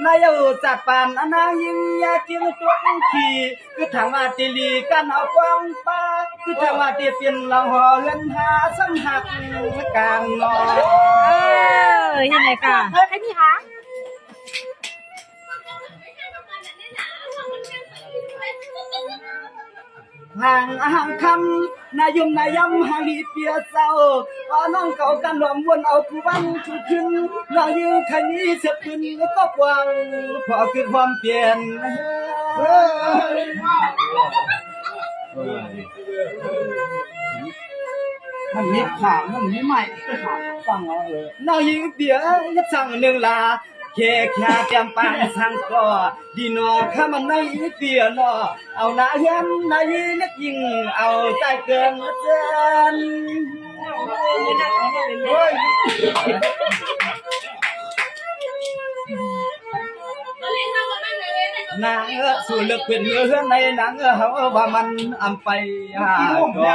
นายจัดปานอนางยิงยากินตัวขี้คือทางมาตีลีกันเอากวางปาคือทางมาตีเปลี่ยนเราหอเรือนหาสัมหักกลางนอเห็นไหมคะไอ้พี่คะห่างคำนายมนายำหาลีเปียเศร้าว่าน้องเก่ากันหลอมวนเอาผู้วันทุกขึ้นน้องยืนคันนี้เสียขึ้นก็กวางพอคือความเปลี่ยนมันมีขามันมีใหม่ขาฟังเอาน้องยืนเดียวยัดสั่งหนึ่งลาแค่แก้มปานสั่งก็ดีนอข้ามันในเตียนอเอาหน้าเฮียนนายนักยิงเอาใจเกินเกินนางสู่เลือกเป็นเงื่อนในนางเขาว่ามันอำไปก็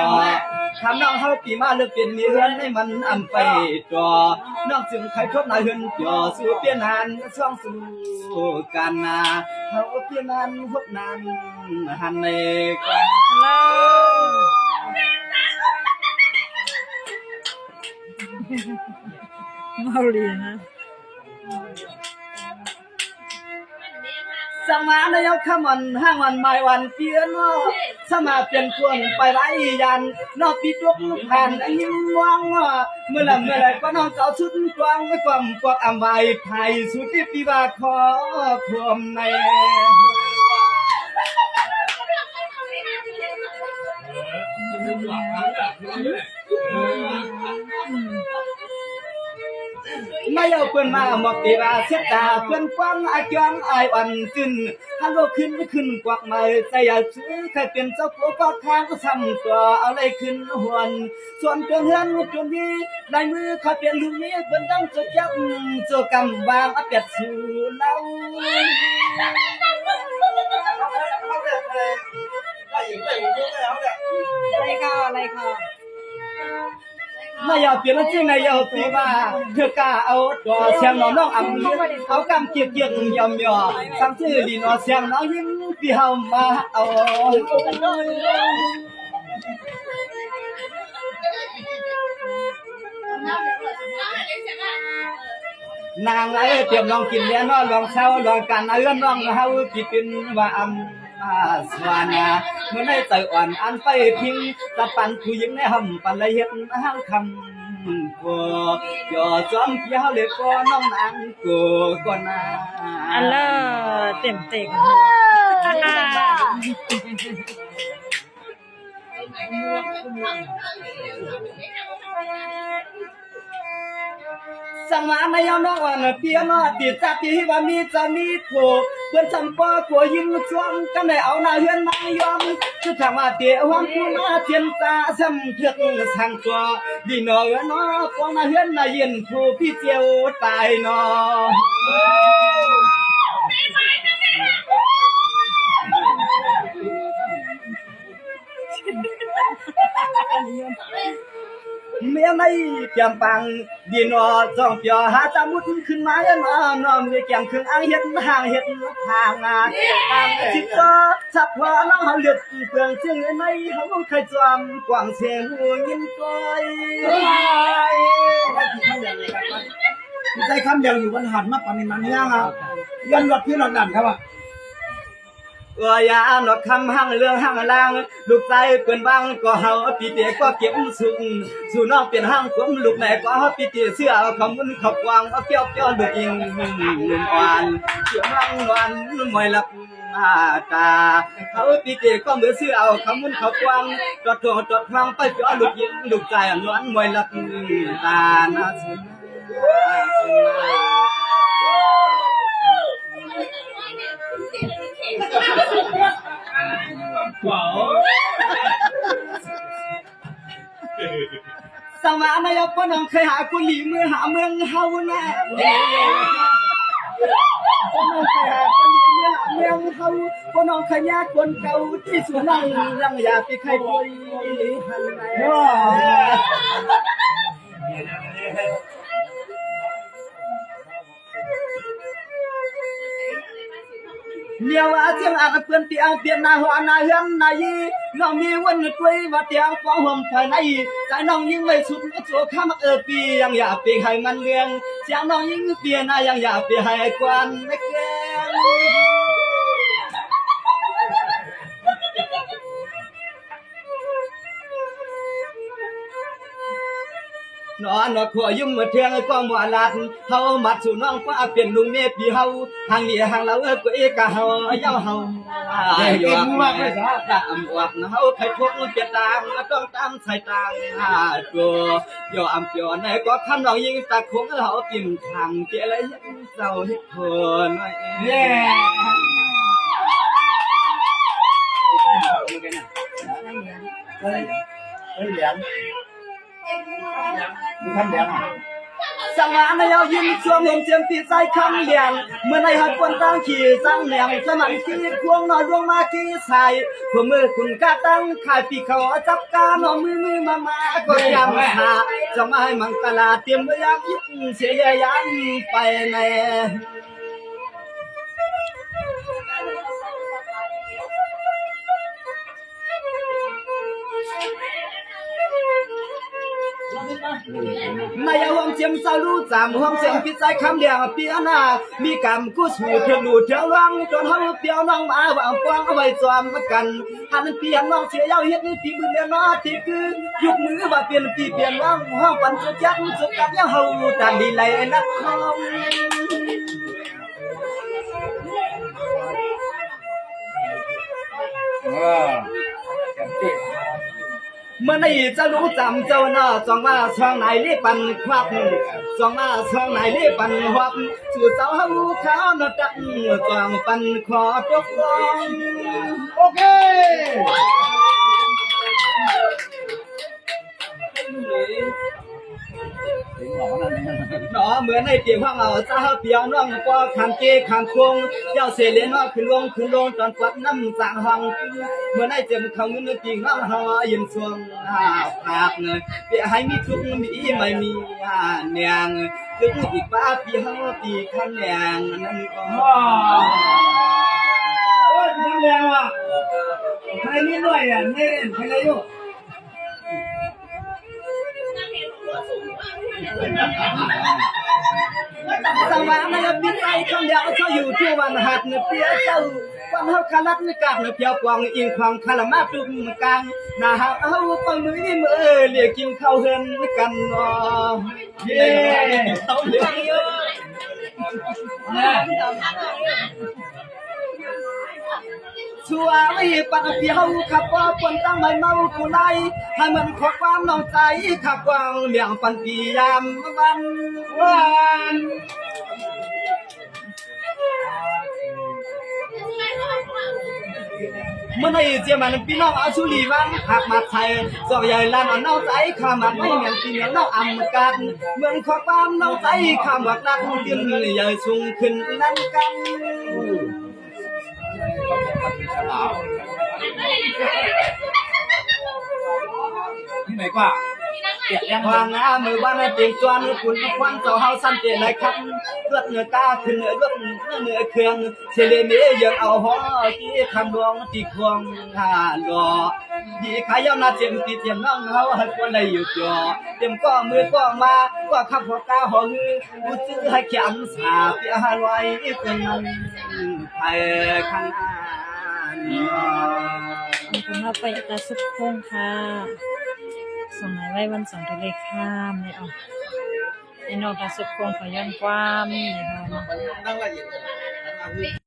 ทำน้องเขาปีมาเลือกเป็นเงื่อนให้มันอำไปก็น้องจึงใครทบนายเฮือนจ่อสู่เปลี่ยนนานช่องสู่กันนาเขาเปลี่ยนนานพบนานหันในกันเมาลีนะสมาในยกขมันห้างวันไม่วันเปลี่ยนสมาเปลี่ยนคนไปไรยันนอกปีตัวผ่านยิ้มว่างเมื่อไรก็น้องเจ้าชุดกวางไม่ความกวักอำไว้ไผ่สุดที่ปีบาขอความในไม่เอาเพื่อนมาหมดตีราเสียตาเพื่อนฟังอาจารย์ไอวันขึ้นฮัลโหลขึ้นกวักไม่ใจอยากซื้อใครเป็นเจ้าผัวก็ทางก็ทำก็เอาอะไรขึ้นหวนส่วนตัวเฮือนจนนี้ในมือเขาเป็นลูกนี้เพื่อนต้องจดยับจดกำวางเอาเปียดสู่เราอะไรค่ะไม่เอาเปลี่ยนจริงไม่เอาตีว่าเธอกล้าเอาตัวเสียงน้องอ่ำเลี้ยเอากำเกียกยอมซ้ำชื่อดีนอเสียงน้องยิ้มปีเฮามาเอานางไอ้เตรียมลองกินแล้วน้องลองเช้าลองกันเอื้อนน้องเฮากินเป็นว่าอำสวานาเมื่อในใจอ่อนอันไปทิ้งตัดปันผู้หญิงในห้องปันละเฮ็ดห้างคำกูย่อจอมเกี่ยวเลยก็น้องนางกูก็นาอันเลอเต็มสมาในยามน้องวันเปียนอติดจับที่ว่ามีจะมีผัวเพื่อนจำป้อผัวยิ้มช่วงกันได้เอาหน้าเฮือนมายอมคือทางว่าเตี๋ยววันผู้มาเทียนตาซ้ำเถือกสั่งตัวดีนอเนาะฟองหน้าเฮือนน่ะเย็นผู้พี่เจียวตายนอเมียไม่เกี่ยมปังดีนอจ้องเปียวหาตามุดขึ้นมาแล้วน้อมเลยเกี่ยมขึ้นอ้างเฮ็ดห่างเฮ็ดทางงานทางจิตก็สับพอน้องเฮาเลือดเปลืองเชียงในเฮาเคยจอมกว้างเสียงหูยินก้อยใจคำเดียวอยู่บนหันมาปานนี้มันย่างอ่ะยันรถพี่รถดันครับอ่ะอย่าหนดคำห้างเรื่องห้างล่างลูกใจเปิ้นบ้างก็เฮาปีเตก็เก็บสุกสู่น้องเป็นห้างผมลูกไหนก็เฮาปีเตเสื้อคำมุนขับวางเอาเปี้ยวลูกอิงลุงอ่อนเสียงรังวันมวยลับตาเขาปีเตก็มือเสื้อเอาคำมุนขับวางจอดฟังไปเปี้ยวลูกอิงลูกใจล้วนมวยลับตานาสุนสมาในยกน้องเคยหากุลีมือหาเมืองเฮาแน่น้องเคยหากุลีมือหาเมืองเฮาพน้องเคยยากคนเก่าที่สุนังยังอยากไปใครป่วยหันไหน เมียว่าเจียงอาจเพื่อนเตียงเปลี่ยนหน้าหัวหน้าเฮือนนายน้องมีวันด้วยว่าเตียงฟ้องห่มภายในใจน้องยิ่งไม่สุดตัวข้ามปียังอยากเปลี่ยนให้มันเรื่องเสียงน้องยิ่งเปลี่ยนยังอยากเปลี่ยนให้กวนไม่เก่งนอนขัวยุ่มเทืองก็มัวลัดเฮามัดสู่น้องก็เปลี่ยนลุงเมฆพี่เฮาทางนี้ทางเราก็เอกะเฮาเย้าเฮาอยู่มากเลยจ้ะตามวักเฮาใครพวกเจ็ดตามต้องตามใส่ตางตัวยอมเปียวในก็คำน้องยิงตะคงเฮากินทางเจเลยเจ้าเฮ็ดคนเย้เฮ้ยเหลียงมีคำเหลียงอ่ะ สังหารเอายิ้มช่วงเห็นเสียงตีใจคำเลียงเมื่อในหักคนตั้งขี่สังแหนงสมันขี้ควงนอนลงมาขี้ใส่พวกมือคุณกาตั้งขายปีเขาจับกาหนอมือมาก็ยังหาจะมาให้มังกลาเตรียมไว้ยังยิ้มเสียยันไปในในห้องเจียมสาลูจามห้องเจียมพิจัยคำเดียวเปียนามีกรรมกู้สู่เพียงดูเทียงรังจนห้องเปียวน้องมาวางฟางเอาไว้จอมกันหันเปียน้องเสียยาวเฮ็ดนี่ปีมือเลียนอที่คือยุกมือว่าเปลี่ยนปีเปลี่ยนว่างห้องปันสุดยักสุดกับยังเฮาตามดีไหลนักคอมเมื่อนี้จะรู้จำเจ้าหน้าจองว่าช่องไหนรีปันควักจองว่าช่องไหนรีปันหวับสู่เจ้าเฮาเขาหนดักจองปันขอตกลงโอเคหนอเหมือนในเตียงห้องเอาเจ้าเปียวน้องก็ขังเกขังคงเจ้าเสเลนว่าขึ้นลงตอนปัดน้ำสั่งห้องเมื่อในเจ็บเขาเงินตีห้องหอยินสวงปากเนยเปียให้มีทุกมีไม่มีเนียงถึงอีกป้าปีห้องปีข้างเนียงนั่นก็โอ้ยทำแล้วอ่ะใครนี่ด้วยอ่ะนี่ใครเลยอยู่สังวาในปีใจคำเดียวเขาอยู่ที่วันหัดเนื้อเปียเจ้าวันเฮาคาลัดในกาบเนื้อเปียวกวางอิงควางคาลมาตุ้มกลางนาหาเฮาต้องมือนี่มือเรียกกินข้าวเฮือนกันเนาะเย้เขาเรียกเยอะชัวไม่ปันเปียวขับว่าปนตั้งไม่เมากูไล่ให้มันขอความน้องใจขับวางเลี้ยงปันปียามวันเมื่อในเจียมันพี่น้องอาชุลีวันหักมาไทยสอบใหญ่ลานอ่อนน้องใจข้ามันไม่เหมือนที่เหนียวน้องอ่ำกันเมืองขอความน้องใจข้ามวักนักยืนใหญ่สูงขึ้นนั่นกันที่ไหนกว่าเปียกยังวางงามือวันเตียงจวนคุณควันเจ้าเฮาสั้นเตียนครับเลือดเนื้อตาขึ้นเนื้อเลือดเนื้อเครื่องเฉลี่ยมียังเอาหัวที่คำดวงที่ควงดอดีขายนาเจียมตีเจียมน้องเฮาให้คนใดอยู่จอเต็มก็มือก็มาก็ขับหัวตาหัวหือบูซื้อให้แขมสาเปียหาไว้เป็นนั้นไปข้างหน้าคุณมาไปตาสุดโค้งค่ะส่งไหนไว้วันสองทะเลข้ามเนี่ยเอาไอ้นอกตาสุดโค้งขอย้อนความนี่ค่ะ